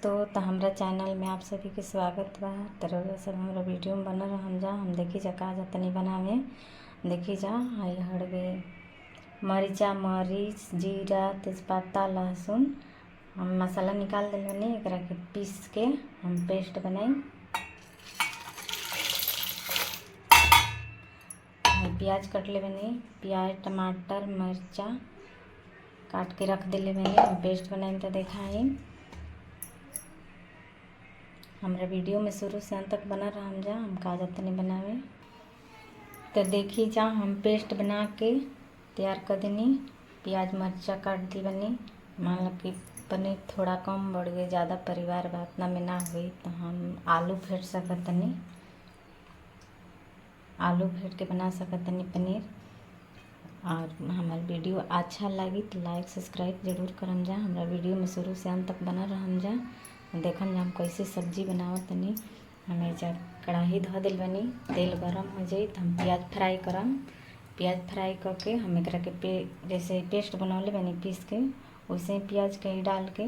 दोस्तों, तो हमारा चैनल में आप सभी के स्वागत बा। तरह सब हमारा वीडियो में बनल हम देखी जा का तनी बनावे। देखी जा हाई हड़वे मरीचा, मरीच, जीरा, तेजपत्ता, लहसुन हम मसाला निकाल दिल बनी। एकरा के पीस के हम पेस्ट बनाई। प्याज कटले बनी, प्याज, टमाटर, मिर्चा काट के रख दिले बनी। हम पेस्ट बनाई तो दिखाई हमारा वीडियो में शुरू से अंत तक बना रहा जा। हम का तनी बनावे तो देखी जा हम पेस्ट बना के तैयार कर देनी। प्याज मर्चा काट दी बनी। मान लो कि पनीर थोड़ा कम बढ़ गई, ज़्यादा परिवार बा इतना में ना हुई तो हम आलू फेंट सकतनी। आलू फेंट के बना सकतनी पनीर। और हमारा वीडियो अच्छा लगी तो लाइक सब्सक्राइब जरूर करम जा। हमारा वीडियो में शुरू से अंत तक बना रहम जा। देखम जा हम कैसे सब्जी बनावत तनी। हमें जब कढ़ाई धो दिल बनी, तेल गरम हो जाई तो हम प्याज फ्राई करम। प्याज फ्राई करके हम एकरा के जैसे पेस्ट बनौले बनी पीस के, वैसे ही प्याज के डाल के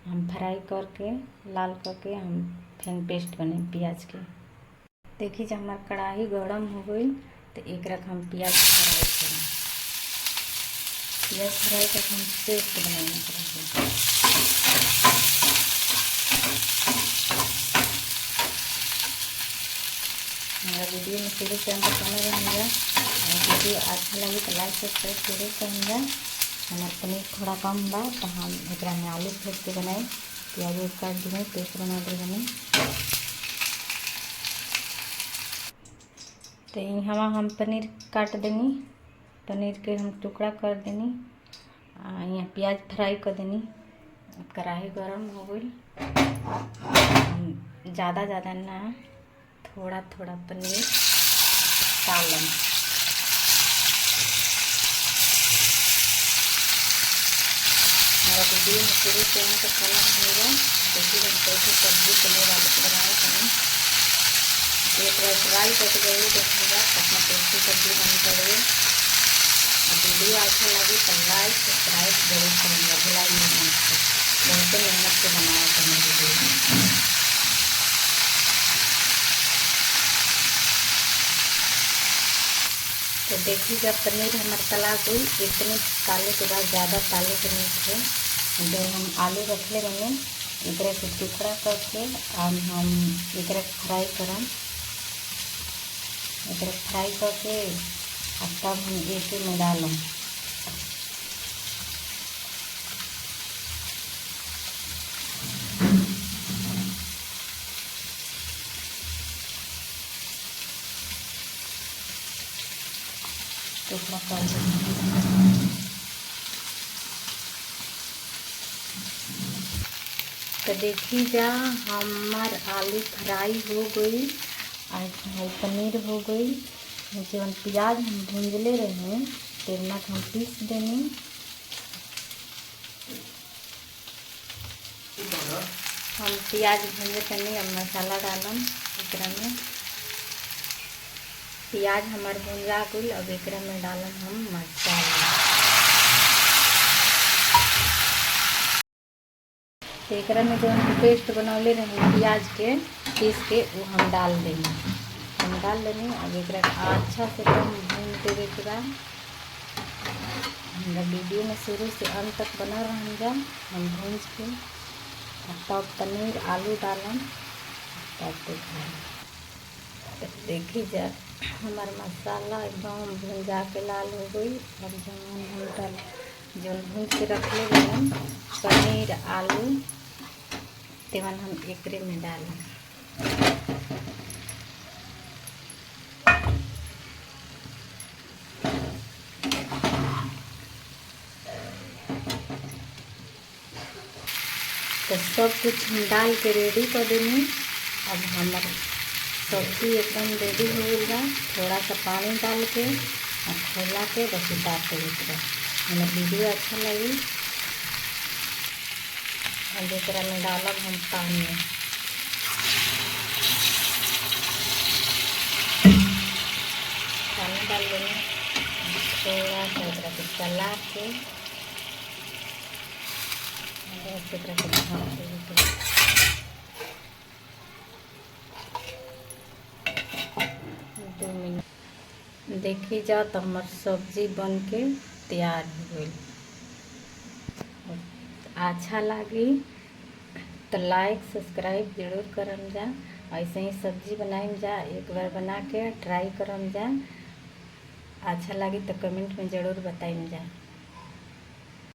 हम फ्राई करके लाल करके हम फिर पेस्ट बने प्याज के। देखी जब हमार कढ़ाई गरम हो गई तो एकरा के हम प्याज फ्राई करम। प्याज फ्राई करके हम पेस्ट बनाएंगे। हमारा वीडियो में शुरू से हम बना रहेंगे। वीडियो अच्छा लगे तो लाइक सब्सक्राइब जरूर करेंगे। हमारा पनीर थोड़ा कम बा तो हम एक में आलू फेंट के बनाए। प्याज काट दिए, पेस्ट बना दे बने। तो यहाँ हम पनीर काट देनी। पनीर के हम टुकड़ा कर देनी। यहाँ प्याज फ्राई कर देनी। कढ़ाई गरम हो गई। ज़्यादा ना थोड़ा थोड़ा पनीर डालम। हमारा वीडियो में शुरू से हम तक खाना बनेगा। देखिए हम कैसे सब्जी पनीर आलू के बनाए पनीर। एक बार ट्राई करके जरूर देखिएगा अपना टेस्टी सब्जी बन करेंगे। और वीडियो अच्छा लगे तो लाइक सब्सक्राइब जरूर करेंगे। भुलाइए मत। बहुत मेहनत से बनाया पनीर वीडियो। तो देखिए जब पनीर हमारे तला गई, इतने ताले के बाद ज़्यादा ताले के नहीं थे। जो हम आलू रखले बने एकरा के टुकड़ा करके और हम एकरा फ्राई करम। एकरा फ्राई करके और तब हम एक में डालम। टुकड़ा कर तो देखी जा हमार आलू फ्राई हो गई और पनीर हो गई। जब प्याज हम भूंजले रहे तेल में हम पीस देनी। हम प्याज भूंजे तनी अब मसाला डालम एकरा में। प्याज हमार भुंजा गई। अब एकरा में डालम हम मसाला। एकरा में जो हम पेस्ट बनौले रहे प्याज के पीस के वो हम डाल देंगे। हम डाल देंगे। अब एकरा अच्छा से हम भून देवे के बाद हमारा वीडियो में शुरू से अंत तक बना रह जा। हम भून के तब पनीर आलू डालम तब देखें। देखी जा हमारा मसाला एकदम भुंजा के लाल हो गई। अब जो भून के रखले बन पनीर आलू तेवन हम एकरे में डालें। तो सब कुछ हम डाल के रेडी कर देंगे। अब हमारा सब्जी एकदम रेडी हो गया। थोड़ा सा पानी डाल के और खोला के बस उतार के देख। हमारा वीडियो अच्छा लगी और एकरा में डालब हम पानी। पानी डाल देंगे थोड़ा सा एकरा के चला के। 2 मिनट देखी जा तो हमार सब्जी बन के तैयार हो गई। अच्छा लगी तो लाइक सब्सक्राइब जरूर करम जा। ऐसे ही सब्जी बनाइम जा, एक बार बना के ट्राई करम जा। अच्छा लगी तो कमेंट में ज़रूर बताइम जा।